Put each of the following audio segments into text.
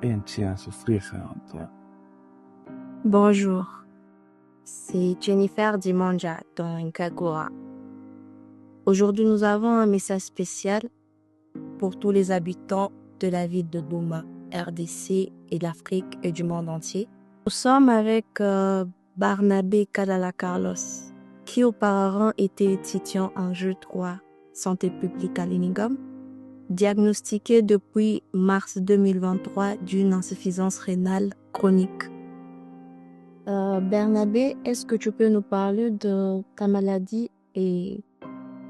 et un tien à souffrir en toi. Bonjour, c'est Jennifer Dimanja dans Nkagura. Aujourd'hui, nous avons un message spécial pour tous les habitants de la ville de Goma, RDC et l'Afrique et du monde entier. Nous sommes avec Barnabé Kadala Carlos, qui auparavant était étudiant en jeu 3 santé publique à l'Unigam, diagnostiqué depuis mars 2023 d'une insuffisance rénale chronique. Bernabé, est-ce que tu peux nous parler de ta maladie et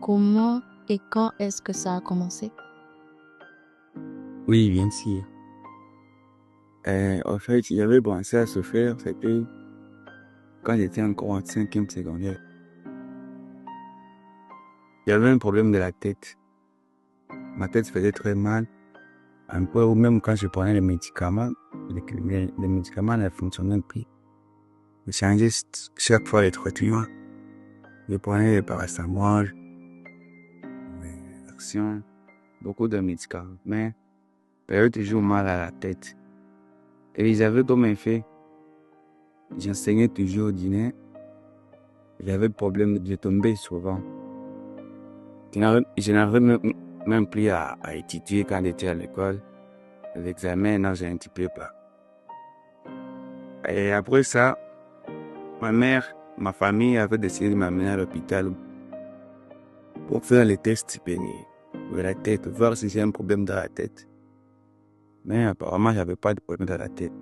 comment et quand est-ce que ça a commencé? Oui, bien sûr. En fait, j'avais pensé à se faire, c'était quand j'étais encore en 5e secondaire. J'avais un problème de la tête. Ma tête faisait très mal. Un peu, ou même quand je prenais les médicaments, les médicaments ne fonctionnaient plus. Je changeais chaque fois les traitements. Je prenais les paracétamol, les actions, beaucoup de médicaments. Mais j'avais toujours mal à la tête. Et ils avaient comme effet, j'enseignais toujours au dîner. J'avais problème de tomber souvent. Je n'arrivais même plus à étudier quand j'étais à l'école. L'examen, non, je un petit peu pas. Et après ça, ma famille avait décidé de m'amener à l'hôpital pour faire les tests de la tête, voir si j'ai un problème dans la tête. Mais apparemment, j'avais pas de problème dans la tête.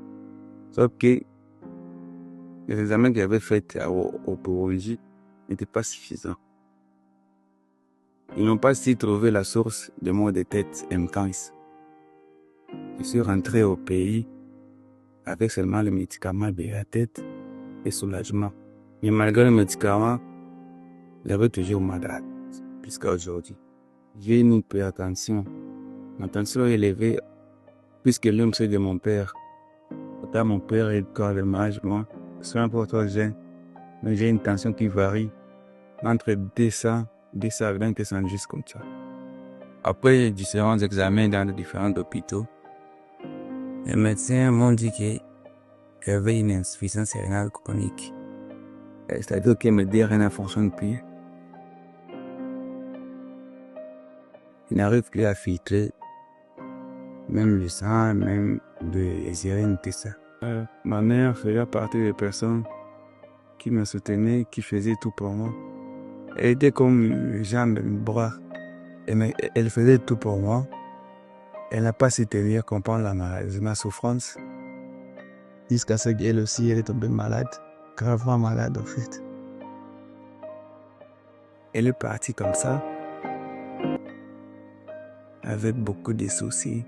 Sauf que les examens que j'avais faits au biologie n'étaient pas suffisants. Ils n'ont pas su trouver la source de maux de tête intense. Je suis rentré au pays avec seulement le médicament de la tête et soulagement. Mais malgré le médicament, j'avais toujours mal jusqu'à aujourd'hui. J'ai une hypertension. Ma tension est élevée puisque l'homme c'est de mon père. Pourtant, mon père est quand même âge, moi. C'est un peu trop jeune. Mais j'ai une tension qui varie entre 220 et 100 juste comme ça. Après différents examens dans les différents hôpitaux, les médecins m'ont dit que j'avais une insuffisance rénale chronique. C'est-à-dire que mes DR ne fonctionnent plus. Je n'arrive plus à filtrer même le sang, même les urines, tout ça. Ma mère faisait partie des personnes qui me soutenaient, qui faisaient tout pour moi. Elle était comme une jambe, une bras. Elle faisait tout pour moi. Elle n'a pas su tenir comprendre ma souffrance. Jusqu'à ce qu'elle aussi, elle est tombée malade. Gravement malade, en fait. Elle est partie comme ça. Avec beaucoup de soucis.